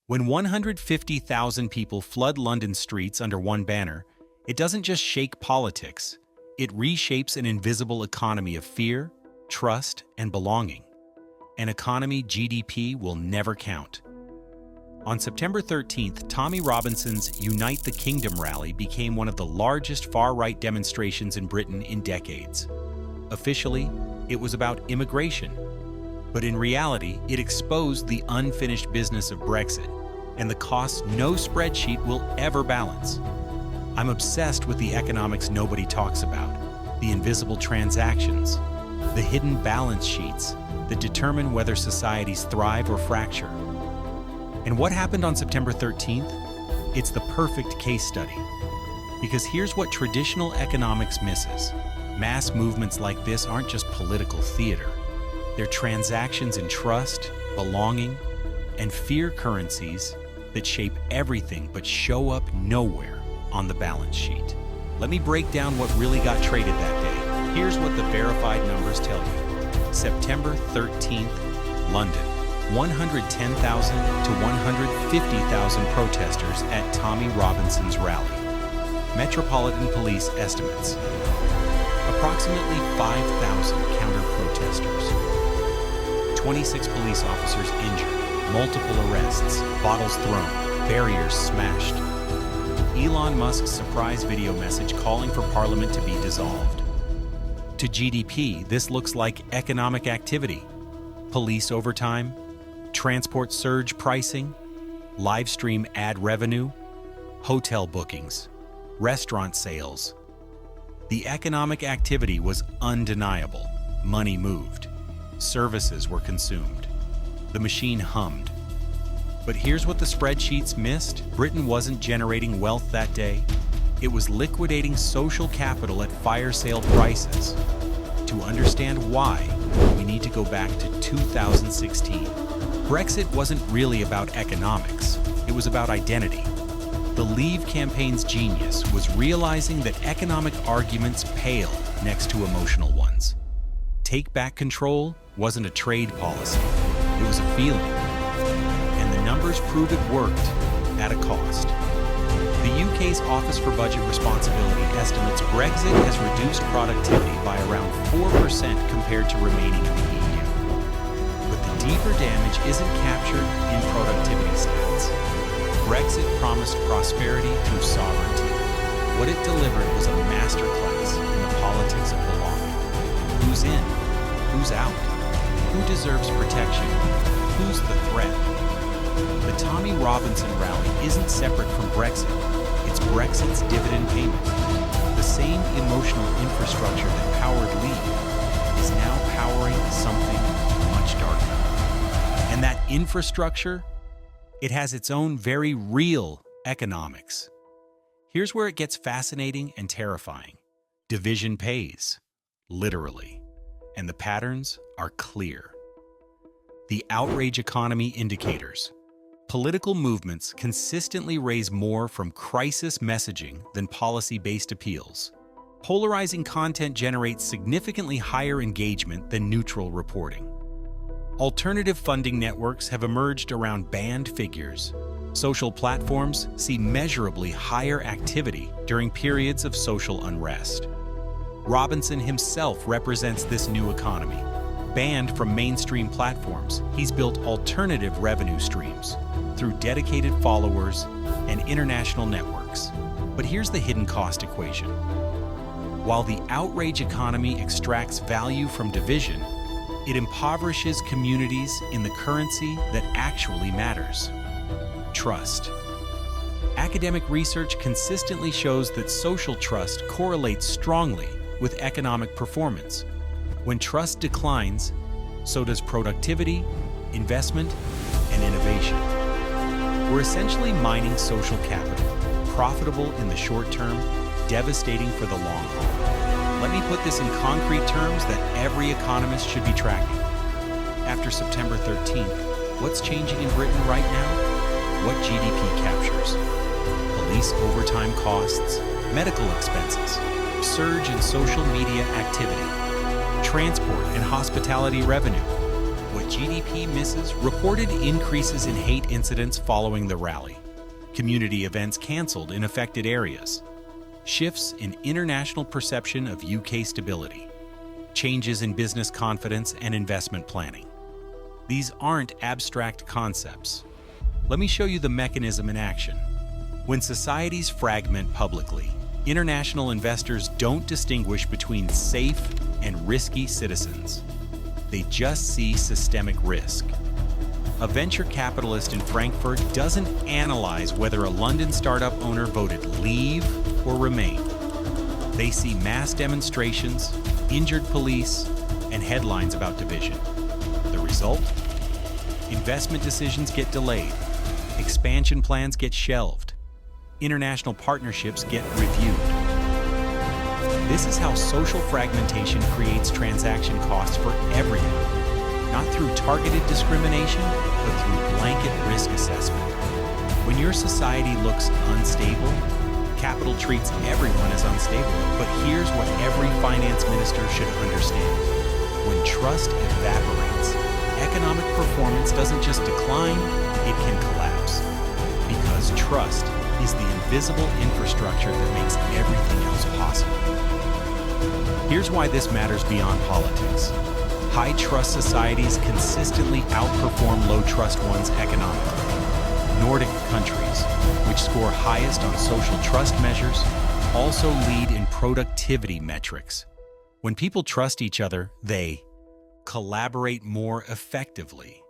When 150,000 people flood London streets under one banner, it doesn't just shake politics, it reshapes an invisible economy of fear, trust, and belonging. An economy GDP will never count. On September 13th, Tommy Robinson's Unite the Kingdom rally became one of the largest far-right demonstrations in Britain in decades. Officially, it was about immigration. But in reality, it exposed the unfinished business of Brexit and the costs no spreadsheet will ever balance. I'm obsessed with the economics nobody talks about, the invisible transactions, the hidden balance sheets that determine whether societies thrive or fracture. And what happened on September 13th? It's the perfect case study. Because here's what traditional economics misses. Mass movements like this aren't just political theater. They're transactions in trust, belonging, and fear currencies that shape everything but show up nowhere on the balance sheet. Let me break down what really got traded that day. Here's what the verified numbers tell you. September 13th, London. 110,000 to 150,000 protesters at Tommy Robinson's rally. Metropolitan Police estimates. Approximately 5,000 counter-protesters. 26 police officers injured, multiple arrests, bottles thrown, barriers smashed. Elon Musk's surprise video message calling for Parliament to be dissolved. To GDP, this looks like economic activity. Police overtime, transport surge pricing, live stream ad revenue, hotel bookings, restaurant sales. The economic activity was undeniable. Money moved. Services were consumed. The machine hummed. But here's what the spreadsheets missed. Britain wasn't generating wealth that day. It was liquidating social capital at fire sale prices. To understand why, we need to go back to 2016. Brexit wasn't really about economics. It was about identity. The Leave campaign's genius was realizing that economic arguments pale next to emotional ones. Take back control wasn't a trade policy. It was a feeling. And the numbers prove it worked at a cost. The UK's Office for Budget Responsibility estimates Brexit has reduced productivity by around 4% compared to remaining in the EU. But the deeper damage isn't captured in productivity stats. Brexit promised prosperity through sovereignty. What it delivered was a masterclass in the politics of belonging. Who's in? Who's out? Who deserves protection? Who's the threat? The Tommy Robinson rally isn't separate from Brexit. It's Brexit's dividend payment. The same emotional infrastructure that powered Leave is now powering something much darker. And that infrastructure, it has its own very real economics. Here's where it gets fascinating and terrifying. Division pays, literally. And the patterns are clear. The outrage economy indicators. Political movements consistently raise more from crisis messaging than policy-based appeals. Polarizing content generates significantly higher engagement than neutral reporting. Alternative funding networks have emerged around banned figures. Social platforms see measurably higher activity during periods of social unrest. Robinson himself represents this new economy. Banned from mainstream platforms, he's built alternative revenue streams through dedicated followers and international networks. But here's the hidden cost equation. While the outrage economy extracts value from division, it impoverishes communities in the currency that actually matters: trust. Academic research consistently shows that social trust correlates strongly with economic performance. When trust declines, so does productivity, investment, and innovation. We're essentially mining social capital, profitable in the short term, devastating for the long haul. Let me put this in concrete terms that every economist should be tracking. After September 13th, what's changing in Britain right now? What GDP captures? Police overtime costs, medical expenses, surge in social media activity, transport and hospitality revenue. What GDP misses, reported increases in hate incidents following the rally, community events canceled in affected areas, shifts in international perception of UK stability, changes in business confidence and investment planning. These aren't abstract concepts. Let me show you the mechanism in action. When societies fragment publicly, international investors don't distinguish between safe and risky citizens. They just see systemic risk. A venture capitalist in Frankfurt doesn't analyze whether a London startup owner voted leave or remain. They see mass demonstrations, injured police, and headlines about division. The result? Investment decisions get delayed, expansion plans get shelved, international partnerships get reviewed. This is how social fragmentation creates transaction costs for everything, not through targeted discrimination, but through blanket risk assessment. When your society looks unstable, capital treats everyone as unstable. But here's what every finance minister should understand. When trust evaporates, economic performance doesn't just decline, it can collapse. Because trust is the invisible infrastructure that makes everything else possible. Here's why this matters beyond politics. High-trust societies consistently outperform low-trust ones economically. Nordic countries, which score highest on social trust measures, also lead in productivity metrics. When people trust each other, they collaborate more effectively,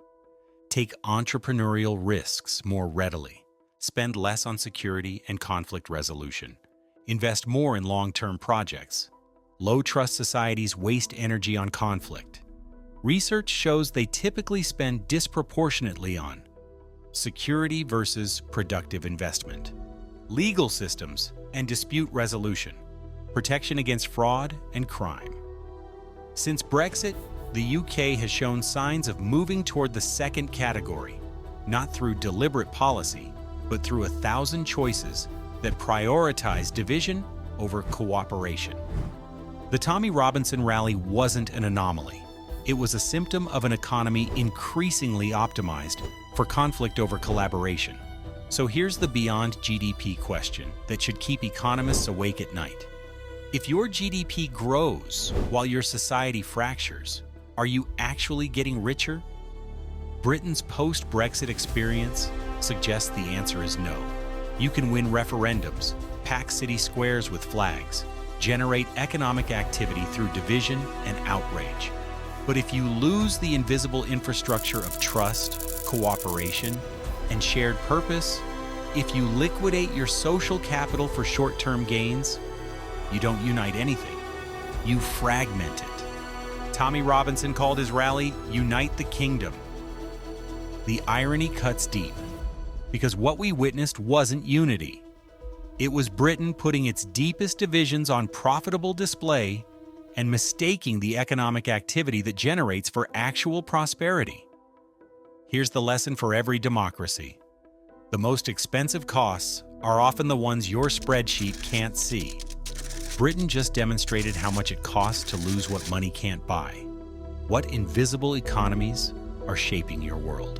take entrepreneurial risks more readily, spend less on security and conflict resolution, invest more in long-term projects. Low-trust societies waste energy on conflict. Research shows they typically spend disproportionately on security versus productive investment, legal systems and dispute resolution, protection against fraud and crime. Since Brexit, the UK has shown signs of moving toward the second category, not through deliberate policy, but through 1,000 choices that prioritize division over cooperation. The Tommy Robinson rally wasn't an anomaly. It was a symptom of an economy increasingly optimized for conflict over collaboration. So here's the beyond GDP question that should keep economists awake at night. If your GDP grows while your society fractures, are you actually getting richer? Britain's post-Brexit experience suggests the answer is no. You can win referendums, pack city squares with flags, generate economic activity through division and outrage. But if you lose the invisible infrastructure of trust, cooperation, and shared purpose, if you liquidate your social capital for short-term gains, you don't unite anything. You fragment it. Tommy Robinson called his rally, "Unite the Kingdom." The irony cuts deep, because what we witnessed wasn't unity. It was Britain putting its deepest divisions on profitable display and mistaking the economic activity that generates for actual prosperity. Here's the lesson for every democracy. The most expensive costs are often the ones your spreadsheet can't see. Britain just demonstrated how much it costs to lose what money can't buy. What invisible economies are shaping your world?